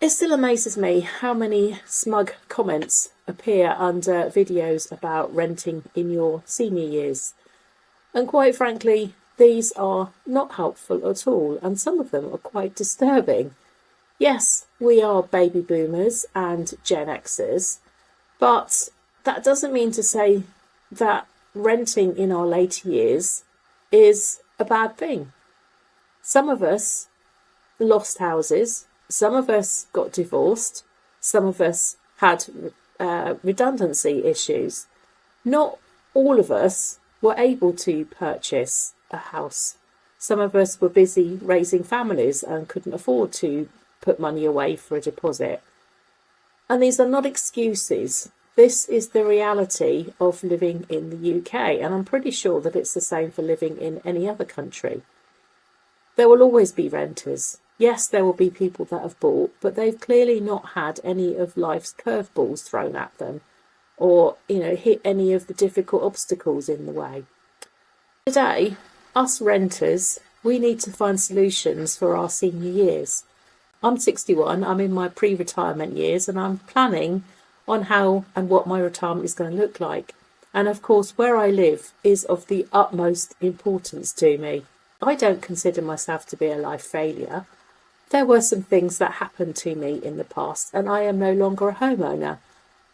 It still amazes me how many smug comments appear under videos about renting in your senior years. And quite frankly, these are not helpful at all, and some of them are quite disturbing. Yes, we are baby boomers and Gen Xers, but that doesn't mean to say that renting in our later years is a bad thing. Some of us lost houses, some of us got divorced, some of us had redundancy issues. Not all of us were able to purchase a house. Some of us were busy raising families and couldn't afford to put money away for a deposit. And these are not excuses. This is the reality of living in the UK, and I'm pretty sure that it's the same for living in any other country. There will always be renters. Yes, there will be people that have bought, but they've clearly not had any of life's curveballs thrown at them, or, hit any of the difficult obstacles in the way. Today, us renters, we need to find solutions for our senior years. I'm 61, I'm in my pre-retirement years, and I'm planning on how and what my retirement is going to look like. And of course, where I live is of the utmost importance to me. I don't consider myself to be a life failure. There were some things that happened to me in the past, and I am no longer a homeowner.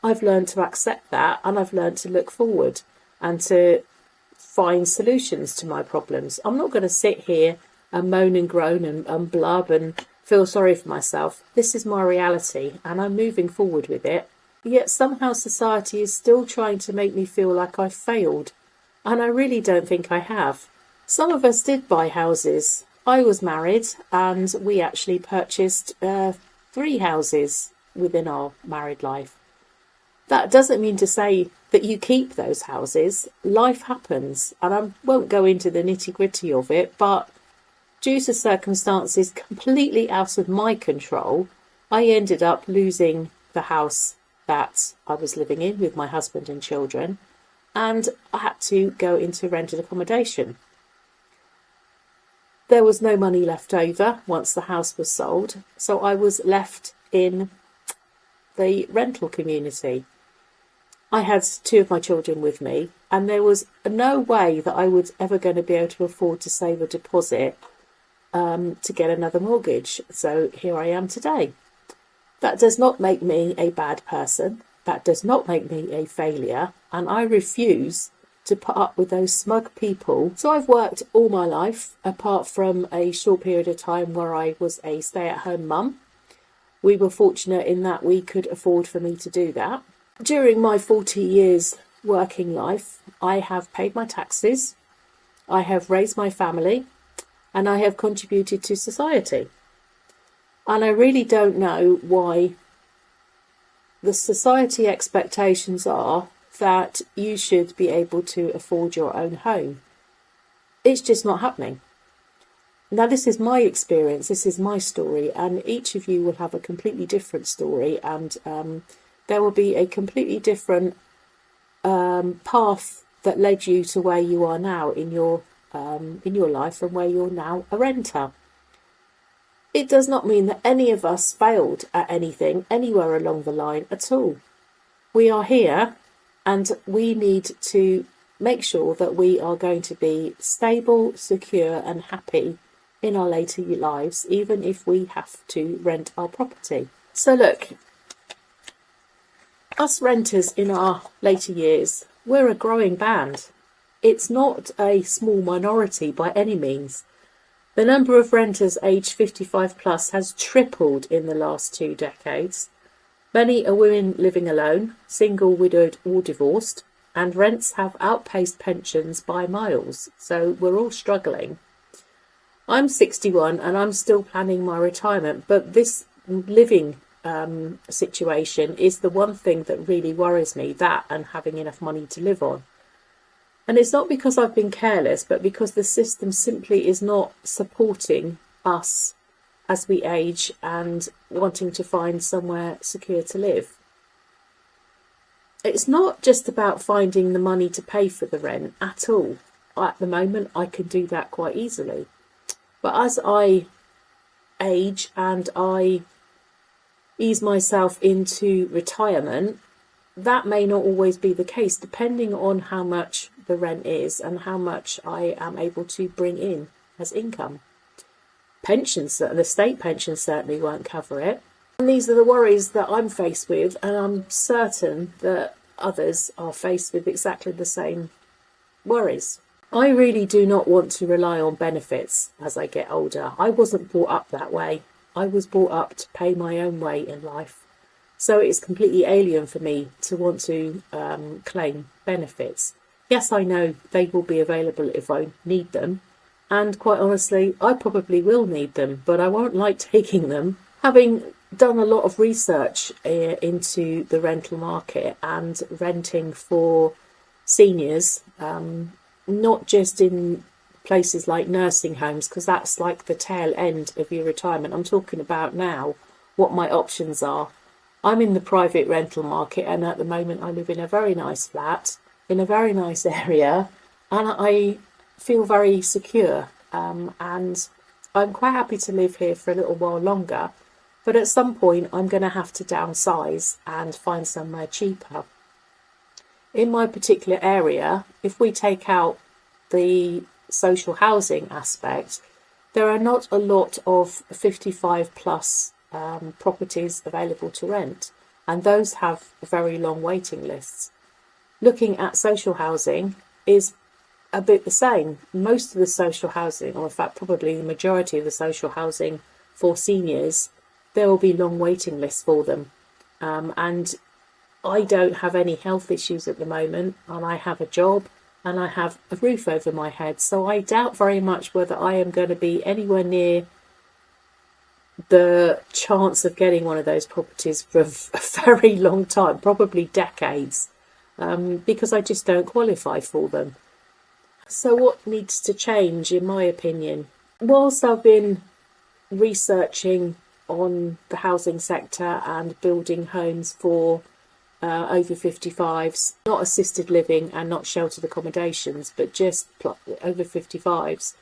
I've learned to accept that, and I've learned to look forward and to find solutions to my problems. I'm not going to sit here and moan and groan and blub and feel sorry for myself. This is my reality, and I'm moving forward with it. Yet somehow society is still trying to make me feel like I've failed, and I really don't think I have. Some of us did buy houses. I was married, and we actually purchased 3 houses within our married life. That doesn't mean to say that you keep those houses. Life happens, and I won't go into the nitty-gritty of it, but due to circumstances completely out of my control, I ended up losing the house that I was living in with my husband and children, and I had to go into rented accommodation. There was no money left over once the house was sold, so I was left in the rental community. I had 2 of my children with me, and there was no way that I was ever going to be able to afford to save a deposit to get another mortgage. So here I am today. That does not make me a bad person. That does not make me a failure. And I refuse to put up with those smug people. So I've worked all my life, apart from a short period of time where I was a stay-at-home mum. We were fortunate in that we could afford for me to do that. During my 40 years working life, I have paid my taxes, I have raised my family, and I have contributed to society. And I really don't know why the society expectations are that you should be able to afford your own home. It's just not happening. Now, this is my experience, this is my story, and each of you will have a completely different story, and there will be a completely different path that led you to where you are now in your life, and where you're now a renter. It does not mean that any of us failed at anything anywhere along the line at all. We are here, and we need to make sure that we are going to be stable, secure and happy in our later lives, even if we have to rent our property. So look, us renters in our later years, we're a growing band. It's not a small minority by any means. The number of renters aged 55 plus has tripled in the last 2 decades. Many are women living alone, single, widowed or divorced, and rents have outpaced pensions by miles, so we're all struggling. I'm 61 and I'm still planning my retirement, but this living situation is the one thing that really worries me, that and having enough money to live on. And it's not because I've been careless, but because the system simply is not supporting us as we age and wanting to find somewhere secure to live. It's not just about finding the money to pay for the rent at all. At the moment, I can do that quite easily. But as I age and I ease myself into retirement, that may not always be the case, depending on how much the rent is and how much I am able to bring in as income. Pensions, the state pension certainly won't cover it. And these are the worries that I'm faced with, and I'm certain that others are faced with exactly the same worries. I really do not want to rely on benefits as I get older. I wasn't brought up that way. I was brought up to pay my own way in life. So it's completely alien for me to want to claim benefits. Yes, I know they will be available if I need them. And quite honestly, I probably will need them, but I won't like taking them. Having done a lot of research into the rental market and renting for seniors, not just in places like nursing homes, because that's like the tail end of your retirement. I'm talking about now what my options are. I'm in the private rental market, and at the moment I live in a very nice flat in a very nice area, and I feel very secure, and I'm quite happy to live here for a little while longer, but at some point I'm going to have to downsize and find somewhere cheaper. In my particular area, if we take out the social housing aspect, there are not a lot of 55 plus properties available to rent, and those have very long waiting lists. Looking at social housing is a bit the same. Most of the social housing, or in fact probably the majority of the social housing for seniors, there will be long waiting lists for them, and I don't have any health issues at the moment, and I have a job and I have a roof over my head, so I doubt very much whether I am going to be anywhere near the chance of getting one of those properties for a very long time, probably decades, because I just don't qualify for them. So what needs to change, in my opinion? Whilst I've been researching on the housing sector and building homes for over 55s, not assisted living and not sheltered accommodations, but just over 55s,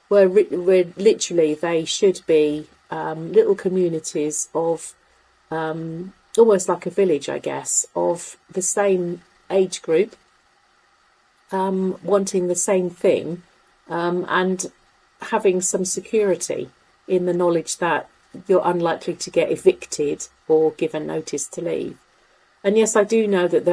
where literally they should be little communities of almost like a village, I guess, of the same age group, wanting the same thing, and having some security in the knowledge that you're unlikely to get evicted or given notice to leave. And yes, I do know that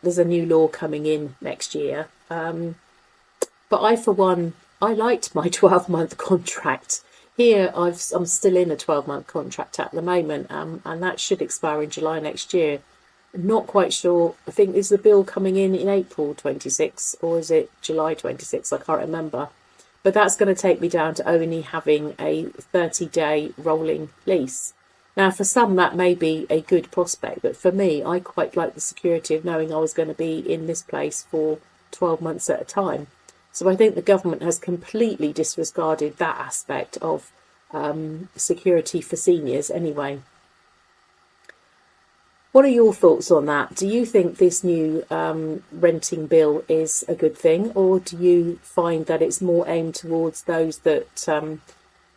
there's a new law coming in next year, but I, for one, I liked my 12-month contract. Here, I'm still in a 12-month contract at the moment, and that should expire in July next year. Not quite sure. I think, is the bill coming in April 26, or is it July 26? I can't remember. But that's going to take me down to only having a 30-day rolling lease. Now, for some, that may be a good prospect, but for me, I quite like the security of knowing I was going to be in this place for 12 months at a time. So I think the government has completely disregarded that aspect of security for seniors anyway. What are your thoughts on that? Do you think this new renting bill is a good thing, or do you find that it's more aimed towards those that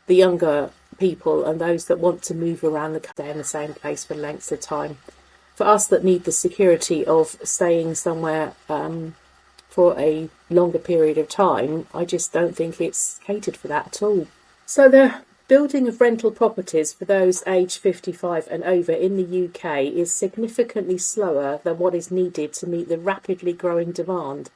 the younger people and those that want to move around the country in the same place for lengths of time? For us that need the security of staying somewhere for a longer period of time, I just don't think it's catered for that at all. So the building of rental properties for those aged 55 and over in the UK is significantly slower than what is needed to meet the rapidly growing demand.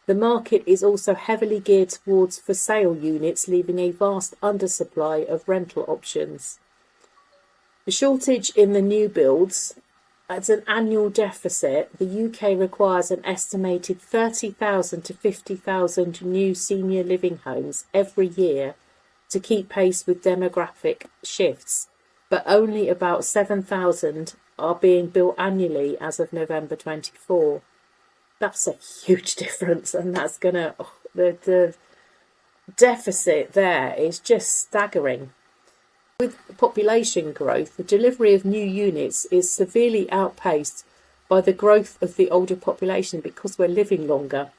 The market is also heavily geared towards for sale units, leaving a vast undersupply of rental options. The shortage in the new builds, at an annual deficit, the UK requires an estimated 30,000 to 50,000 new senior living homes every year to keep pace with demographic shifts, but only about 7,000 are being built annually as of November 24. That's a huge difference, and that's gonna the deficit there is just staggering. With population growth, the delivery of new units is severely outpaced by the growth of the older population because we're living longer.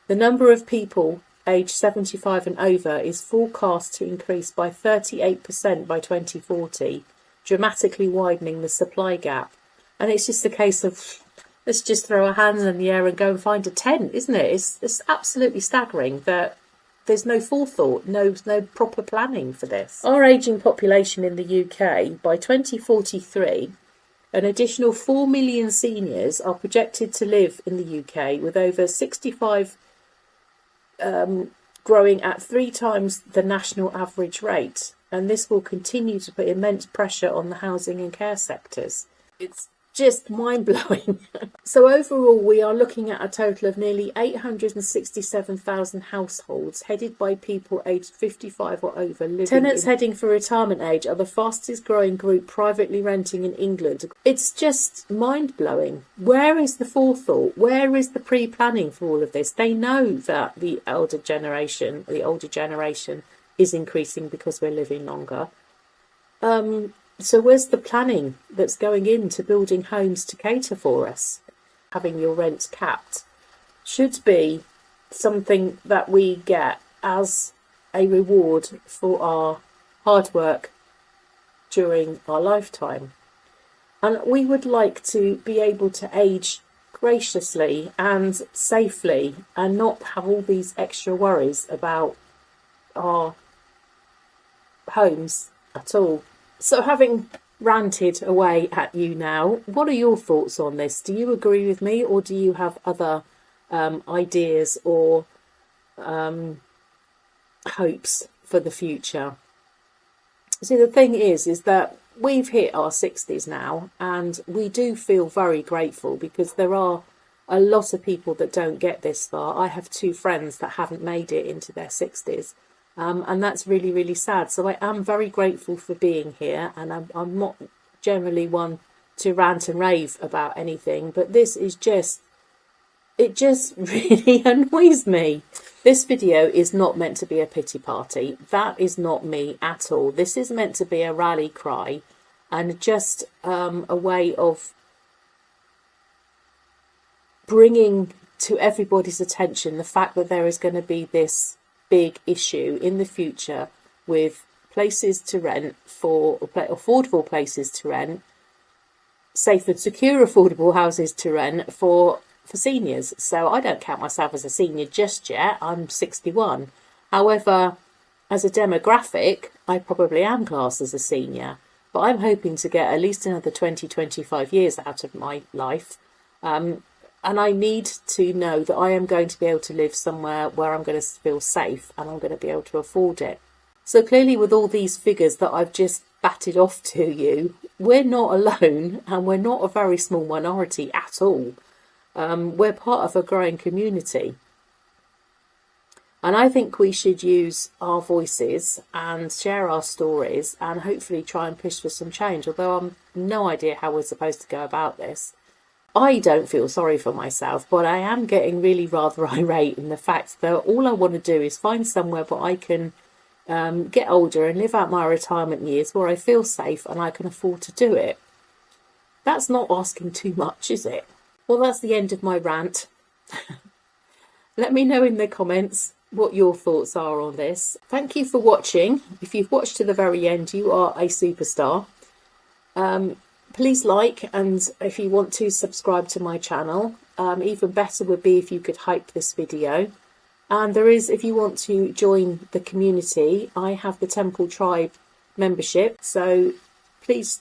The number of people aged 75 and over is forecast to increase by 38% by 2040, dramatically widening the supply gap. And it's just a case of, let's just throw our hands in the air and go and find a tent, isn't it? It's absolutely staggering that there's no forethought, no proper planning for this. Our ageing population in the UK, by 2043, an additional 4 million seniors are projected to live in the UK, with over 65 growing at 3 times the national average rate. And this will continue to put immense pressure on the housing and care sectors. It's just mind-blowing. So overall, we are looking at a total of nearly 867,000 households headed by people aged 55 or over. Tenants heading for retirement age are the fastest growing group privately renting in England. It's just mind-blowing. Where is the forethought? Where is the pre-planning for all of this? They know that the older generation is increasing because we're living longer. So where's the planning that's going into building homes to cater for us? Having your rents capped should be something that we get as a reward for our hard work during our lifetime. And we would like to be able to age graciously and safely and not have all these extra worries about our homes at all. So having ranted away at you now, what are your thoughts on this? Do you agree with me, or do you have other ideas or hopes for the future? See, the thing is that we've hit our 60s now, and we do feel very grateful because there are a lot of people that don't get this far. I have 2 friends that haven't made it into their 60s. And that's really, really sad. So I am very grateful for being here, and I'm not generally one to rant and rave about anything, but this is it just really annoys me. This video is not meant to be a pity party. That is not me at all. This is meant to be a rally cry and just a way of bringing to everybody's attention the fact that there is going to be this big issue in the future with places to rent, for affordable places to rent, safe and secure affordable houses to rent for seniors. So I don't count myself as a senior just yet. I'm 61. However, as a demographic, I probably am classed as a senior, but I'm hoping to get at least another 20-25 years out of my life. And I need to know that I am going to be able to live somewhere where I'm going to feel safe and I'm going to be able to afford it. So clearly, with all these figures that I've just batted off to you, we're not alone, and we're not a very small minority at all. We're part of a growing community. And I think we should use our voices and share our stories and hopefully try and push for some change, although I've no idea how we're supposed to go about this. I don't feel sorry for myself, but I am getting really rather irate in the fact that all I want to do is find somewhere where I can get older and live out my retirement years where I feel safe and I can afford to do it. That's not asking too much, is it? Well, that's the end of my rant. Let me know in the comments what your thoughts are on this. Thank you for watching. If you've watched to the very end, you are a superstar. Please like, and if you want to subscribe to my channel. Even better would be if you could hype this video. And there is, if you want to join the community, I have the Temple Tribe membership, so please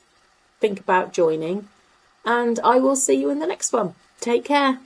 think about joining, and I will see you in the next one. Take care.